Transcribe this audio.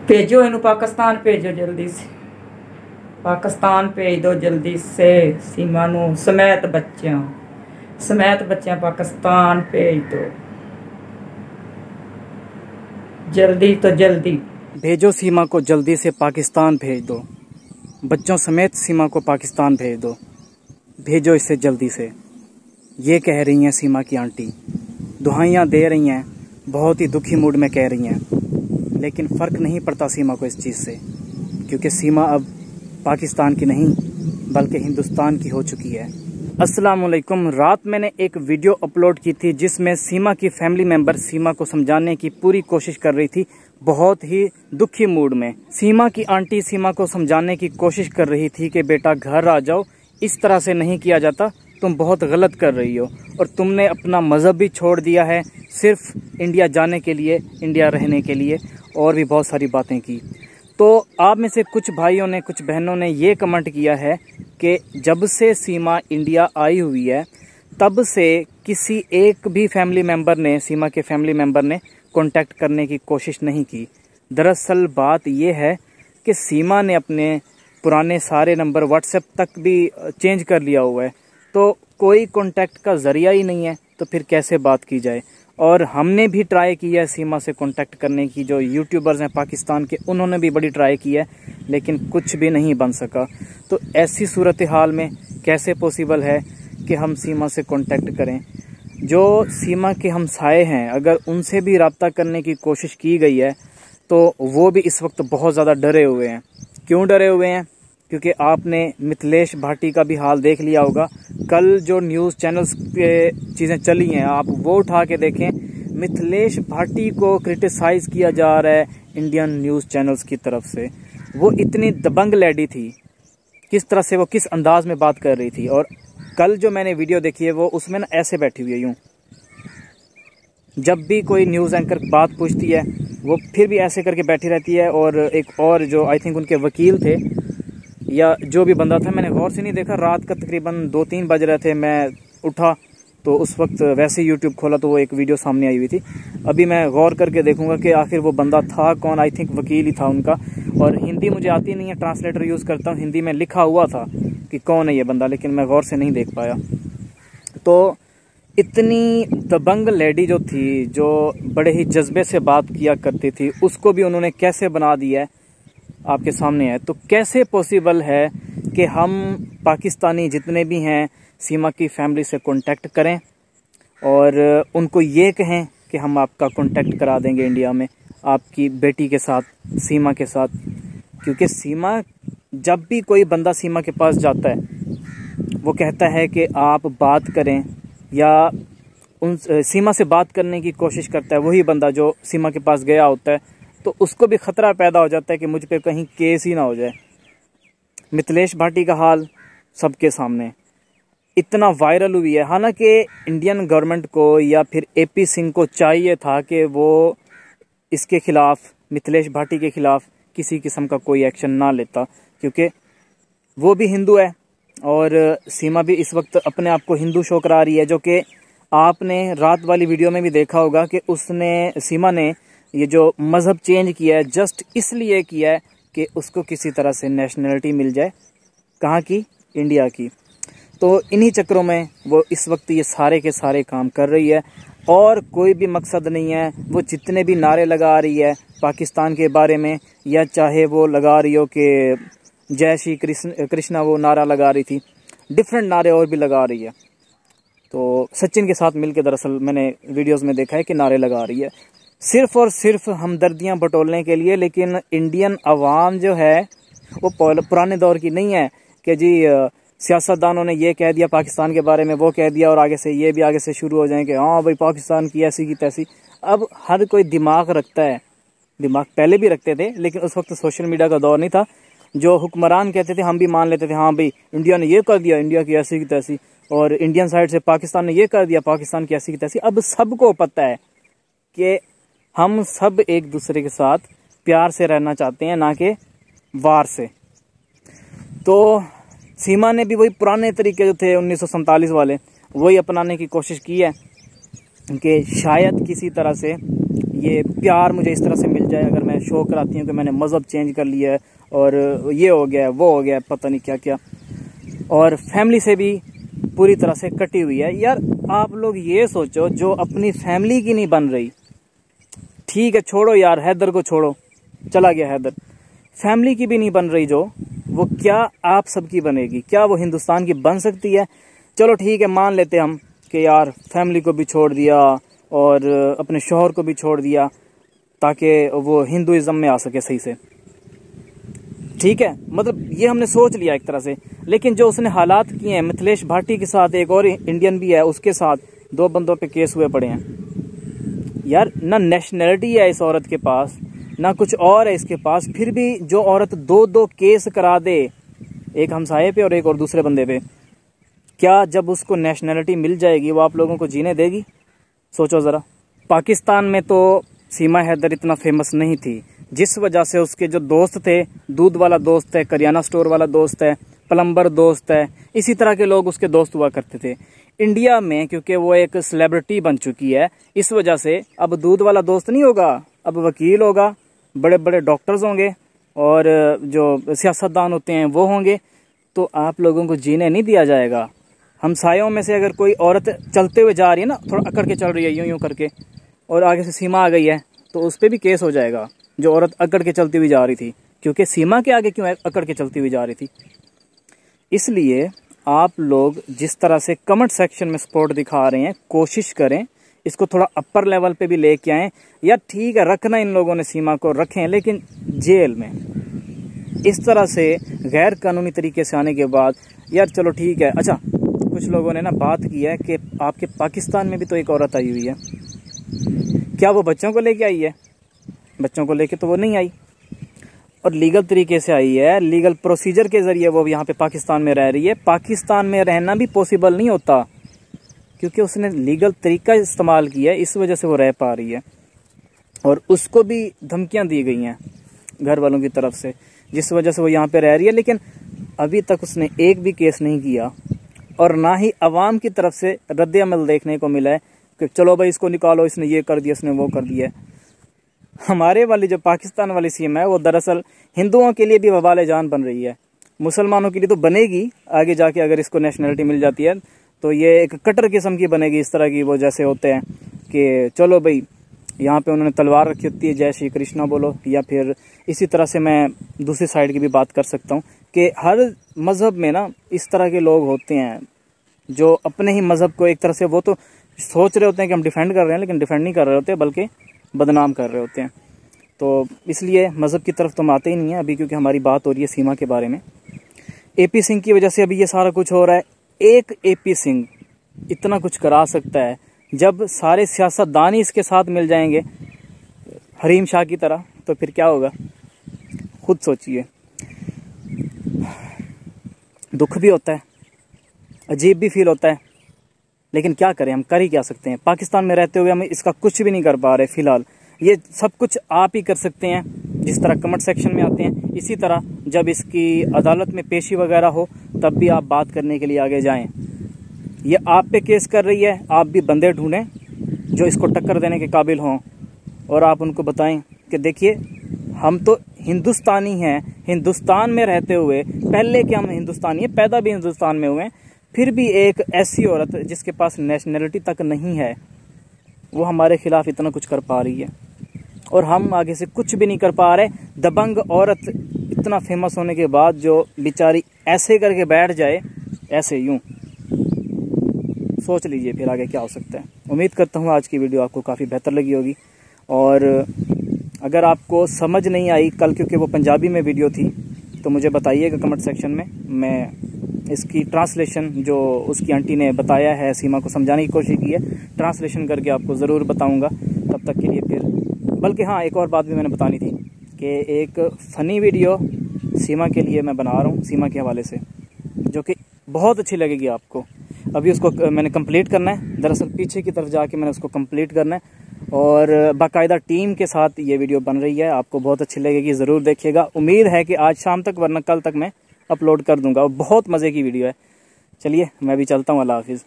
भेजो इनू पाकिस्तान, भेजो जल्दी से पाकिस्तान भेज दो जल्दी से सीमा नू समेत बच्चों पाकिस्तान भेज दो जल्दी तो जल्दी। भेजो सीमा को जल्दी से पाकिस्तान भेज दो, बच्चों समेत सीमा को पाकिस्तान भेज दो, भेजो इसे जल्दी से। ये कह रही हैं सीमा की आंटी, दुहाइयाँ दे रही हैं, बहुत ही दुखी मूड में कह रही हैं। लेकिन फ़र्क नहीं पड़ता सीमा को इस चीज़ से, क्योंकि सीमा अब पाकिस्तान की नहीं बल्कि हिंदुस्तान की हो चुकी है। अस्सलाम वालेकुम। रात मैंने एक वीडियो अपलोड की थी जिसमें सीमा की फैमिली मेंबर सीमा को समझाने की पूरी कोशिश कर रही थी, बहुत ही दुखी मूड में। सीमा की आंटी सीमा को समझाने की कोशिश कर रही थी कि बेटा घर आ जाओ, इस तरह से नहीं किया जाता, तुम बहुत गलत कर रही हो और तुमने अपना मज़हब भी छोड़ दिया है सिर्फ इंडिया जाने के लिए, इंडिया रहने के लिए, और भी बहुत सारी बातें की। तो आप में से कुछ भाइयों ने, कुछ बहनों ने ये कमेंट किया है कि जब से सीमा इंडिया आई हुई है तब से किसी एक भी फैमिली मेंबर ने, सीमा के फैमिली मेंबर ने कांटेक्ट करने की कोशिश नहीं की। दरअसल बात यह है कि सीमा ने अपने पुराने सारे नंबर व्हाट्सएप तक भी चेंज कर लिया हुआ है, तो कोई कांटेक्ट का ज़रिया ही नहीं है, तो फिर कैसे बात की जाए। और हमने भी ट्राई किया है सीमा से कांटेक्ट करने की, जो यूट्यूबर्स हैं पाकिस्तान के उन्होंने भी बड़ी ट्राई की है, लेकिन कुछ भी नहीं बन सका। तो ऐसी सूरत हाल में कैसे पॉसिबल है कि हम सीमा से कांटेक्ट करें। जो सीमा के हमसाए हैं, अगर उनसे भी रब्ता करने की कोशिश की गई है तो वो भी इस वक्त बहुत ज़्यादा डरे हुए हैं। क्यों डरे हुए हैं? क्योंकि आपने मिथिलेश भाटी का भी हाल देख लिया होगा। कल जो न्यूज़ चैनल्स पे चीज़ें चली हैं, आप वो उठा के देखें। मिथिलेश भाटी को क्रिटिसाइज़ किया जा रहा है इंडियन न्यूज़ चैनल्स की तरफ से। वो इतनी दबंग लेडी थी, किस तरह से वो किस अंदाज में बात कर रही थी। और कल जो मैंने वीडियो देखी है वो उसमें ना ऐसे बैठी हुई है, यूँ। जब भी कोई न्यूज़ एंकर बात पूछती है वो फिर भी ऐसे करके बैठी रहती है। और एक और जो आई थिंक उनके वकील थे या जो भी बंदा था, मैंने गौर से नहीं देखा, रात का तकरीबन 2-3 बज रहे थे, मैं उठा तो उस वक्त वैसे ही यूट्यूब खोला तो वो एक वीडियो सामने आई हुई थी। अभी मैं गौर करके देखूंगा कि आखिर वो बंदा था कौन। आई थिंक वकील ही था उनका। और हिंदी मुझे आती नहीं है, ट्रांसलेटर यूज़ करता हूँ। हिंदी में लिखा हुआ था कि कौन है ये बंदा, लेकिन मैं गौर से नहीं देख पाया। तो इतनी दबंग लेडी जो थी, जो बड़े ही जज्बे से बात किया करती थी, उसको भी उन्होंने कैसे बना दिया है आपके सामने है। तो कैसे पॉसिबल है कि हम पाकिस्तानी जितने भी हैं सीमा की फैमिली से कांटेक्ट करें और उनको ये कहें कि हम आपका कांटेक्ट करा देंगे इंडिया में आपकी बेटी के साथ, सीमा के साथ। क्योंकि सीमा, जब भी कोई बंदा सीमा के पास जाता है वो कहता है कि आप बात करें, या उन सीमा से बात करने की कोशिश करता है वही बंदा जो सीमा के पास गया होता है, तो उसको भी ख़तरा पैदा हो जाता है कि मुझ पे कहीं केस ही ना हो जाए। मिथिलेश भाटी का हाल सबके सामने इतना वायरल हुई है। हालांकि इंडियन गवर्नमेंट को या फिर एपी सिंह को चाहिए था कि वो इसके खिलाफ, मिथिलेश भाटी के खिलाफ किसी किस्म का कोई एक्शन ना लेता, क्योंकि वो भी हिंदू है और सीमा भी इस वक्त अपने आप को हिंदू शो करा रही है। जो कि आपने रात वाली वीडियो में भी देखा होगा कि सीमा ने ये जो मज़हब चेंज किया है जस्ट इसलिए किया है कि उसको किसी तरह से नेशनलिटी मिल जाए। कहाँ की? इंडिया की। तो इन्हीं चक्करों में वो इस वक्त ये सारे के सारे काम कर रही है और कोई भी मकसद नहीं है। वो जितने भी नारे लगा रही है पाकिस्तान के बारे में, या चाहे वो लगा रही हो कि जय श्री कृष्णा वो नारा लगा रही थी, डिफरेंट नारे और भी लगा रही है। तो सचिन के साथ मिलकर दरअसल मैंने वीडियोस में देखा है कि नारे लगा रही है सिर्फ और सिर्फ हमदर्दियां बटोरने के लिए। लेकिन इंडियन अवाम जो है वो पुराने दौर की नहीं है कि जी सियासतदानों ने ये कह दिया पाकिस्तान के बारे में, वो कह दिया और आगे से ये भी आगे से शुरू हो जाए कि हाँ भाई पाकिस्तान की ऐसी की तैसी। अब हर कोई दिमाग रखता है, दिमाग पहले भी रखते थे, लेकिन उस वक्त सोशल मीडिया का दौर नहीं था। जो हुक्मरान कहते थे हम भी मान लेते थे, हाँ भाई इंडिया ने ये कर दिया, इंडिया की ऐसी की तैसी, और इंडियन साइड से पाकिस्तान ने ये कर दिया, पाकिस्तान की ऐसी की तैसी। अब सबको पता है कि हम सब एक दूसरे के साथ प्यार से रहना चाहते हैं, ना कि वार से। तो सीमा ने भी वही पुराने तरीके जो थे 1947 वाले वही अपनाने की कोशिश की है कि शायद किसी तरह से ये प्यार मुझे इस तरह से मिल जाए, अगर मैं शो कराती हूँ कि मैंने मज़हब चेंज कर लिया है और ये हो गया वो हो गया पता नहीं क्या क्या, और फैमिली से भी पूरी तरह से कटी हुई है। यार आप लोग ये सोचो, जो अपनी फैमिली की नहीं बन रही, ठीक है छोड़ो यार, हैदर को छोड़ो, चला गया हैदर, फैमिली की भी नहीं बन रही जो, वो क्या आप सबकी बनेगी? क्या वो हिंदुस्तान की बन सकती है? चलो ठीक है, मान लेते हम कि यार फैमिली को भी छोड़ दिया और अपने शौहर को भी छोड़ दिया ताकि वो हिंदुइज्म में आ सके सही से, ठीक है, मतलब ये हमने सोच लिया एक तरह से। लेकिन जो उसने हालात किए हैं मिथिलेश भाटी के साथ, एक और इंडियन भी है उसके साथ, 2 बंदों पे केस हुए पड़े हैं। यार ना नेशनैलिटी है इस औरत के पास, ना कुछ और है इसके पास, फिर भी जो औरत 2 केस करा दे, एक हमसाये पे और एक और दूसरे बंदे पे, क्या जब उसको नेशनैलिटी मिल जाएगी वो आप लोगों को जीने देगी? सोचो ज़रा। पाकिस्तान में तो सीमा हैदर इतना फेमस नहीं थी, जिस वजह से उसके जो दोस्त थे, दूध वाला दोस्त है, करियाना स्टोर वाला दोस्त है, प्लम्बर दोस्त है, इसी तरह के लोग उसके दोस्त हुआ करते थे। इंडिया में क्योंकि वो एक सेलिब्रिटी बन चुकी है, इस वजह से अब दूध वाला दोस्त नहीं होगा, अब वकील होगा, बड़े बड़े डॉक्टर्स होंगे और जो सियासतदान होते हैं वो होंगे, तो आप लोगों को जीने नहीं दिया जाएगा। हमसायों में से अगर कोई औरत चलते हुए जा रही है ना, थोड़ा अकड़ के चल रही है यूं यूं करके, और आगे से सीमा आ गई है, तो उस पर भी केस हो जाएगा, जो औरत अकड़ के चलती हुई जा रही थी, क्योंकि सीमा के आगे क्यों अकड़ के चलती हुई जा रही थी। इसलिए आप लोग जिस तरह से कमेंट सेक्शन में सपोर्ट दिखा रहे हैं, कोशिश करें इसको थोड़ा अपर लेवल पे भी लेके आएँ। यार ठीक है, रखना इन लोगों ने सीमा को रखें, लेकिन जेल में इस तरह से गैर कानूनी तरीके से आने के बाद, यार चलो ठीक है। अच्छा, कुछ लोगों ने ना बात की है कि आपके पाकिस्तान में भी तो एक औरत आई हुई है, क्या वो बच्चों को लेके आई है? बच्चों को लेके तो वो नहीं आई, और लीगल तरीके से आई है, लीगल प्रोसीजर के ज़रिए वो यहाँ पे पाकिस्तान में रह रही है। पाकिस्तान में रहना भी पॉसिबल नहीं होता, क्योंकि उसने लीगल तरीका इस्तेमाल किया है, इस वजह से वो रह पा रही है। और उसको भी धमकियाँ दी गई हैं घर वालों की तरफ से, जिस वजह से वो यहाँ पे रह रही है। लेकिन अभी तक उसने एक भी केस नहीं किया, और ना ही अवाम की तरफ से रद्द-ए-अमल देखने को मिला है कि चलो भाई इसको निकालो, इसने ये कर दिया, इसने वो कर दिया। हमारे वाली जो पाकिस्तान वाली सीमा है, वो दरअसल हिंदुओं के लिए भी वबाल जान बन रही है, मुसलमानों के लिए तो बनेगी आगे जाके, अगर इसको नेशनलिटी मिल जाती है तो ये एक कट्टर किस्म की बनेगी, इस तरह की। वो जैसे होते हैं कि चलो भाई यहाँ पे उन्होंने तलवार रखी होती है, जय श्री कृष्णा बोलो, या फिर इसी तरह से मैं दूसरी साइड की भी बात कर सकता हूँ कि हर मज़हब में ना इस तरह के लोग होते हैं जो अपने ही मज़हब को एक तरह से, वो तो सोच रहे होते हैं कि हम डिफेंड कर रहे हैं, लेकिन डिफेंड नहीं कर रहे होते, बल्कि बदनाम कर रहे होते हैं। तो इसलिए मज़हब की तरफ तो हम आते ही नहीं हैं अभी, क्योंकि हमारी बात हो रही है सीमा के बारे में। AP सिंह की वजह से अभी ये सारा कुछ हो रहा है। एक AP सिंह इतना कुछ करा सकता है, जब सारे सियासतदान ही इसके साथ मिल जाएंगे हरीम शाह की तरह, तो फिर क्या होगा? खुद सोचिए। दुख भी होता है, अजीब भी फील होता है, लेकिन क्या करें, हम कर ही क्या सकते हैं। पाकिस्तान में रहते हुए हम इसका कुछ भी नहीं कर पा रहे फिलहाल। ये सब कुछ आप ही कर सकते हैं, जिस तरह कमेंट सेक्शन में आते हैं, इसी तरह जब इसकी अदालत में पेशी वगैरह हो तब भी आप बात करने के लिए आगे जाएं। ये आप पे केस कर रही है, आप भी बंदे ढूंढें जो इसको टक्कर देने के काबिल हों, और आप उनको बताएं कि देखिए हम तो हिंदुस्तानी हैं, हिंदुस्तान में रहते हुए, पहले के हम हिंदुस्तानी हैं, पैदा भी हिंदुस्तान में हुए हैं, फिर भी एक ऐसी औरत जिसके पास नेशनलिटी तक नहीं है, वो हमारे खिलाफ इतना कुछ कर पा रही है, और हम आगे से कुछ भी नहीं कर पा रहे। दबंग औरत इतना फेमस होने के बाद जो बेचारी ऐसे करके बैठ जाए, ऐसे यूं, सोच लीजिए फिर आगे क्या हो सकता है। उम्मीद करता हूँ आज की वीडियो आपको काफ़ी बेहतर लगी होगी, और अगर आपको समझ नहीं आई कल, क्योंकि वो पंजाबी में वीडियो थी, तो मुझे बताइएगा कमेंट सेक्शन में। मैं इसकी ट्रांसलेशन जो उसकी आंटी ने बताया है, सीमा को समझाने की कोशिश की है, ट्रांसलेशन करके आपको ज़रूर बताऊंगा। तब तक के लिए फिर, बल्कि हाँ, एक और बात भी मैंने बतानी थी कि एक फ़नी वीडियो सीमा के लिए मैं बना रहा हूँ, सीमा के हवाले से, जो कि बहुत अच्छी लगेगी आपको। अभी उसको मैंने कंप्लीट करना है, दरअसल पीछे की तरफ जाके मैंने उसको कंप्लीट करना है, और बाकायदा टीम के साथ ये वीडियो बन रही है, आपको बहुत अच्छी लगेगी, ज़रूर देखिएगा। उम्मीद है कि आज शाम तक, वरना कल तक मैं अपलोड कर दूंगा, और बहुत मज़े की वीडियो है। चलिए मैं भी चलता हूँ, अल्लाह हाफिज़।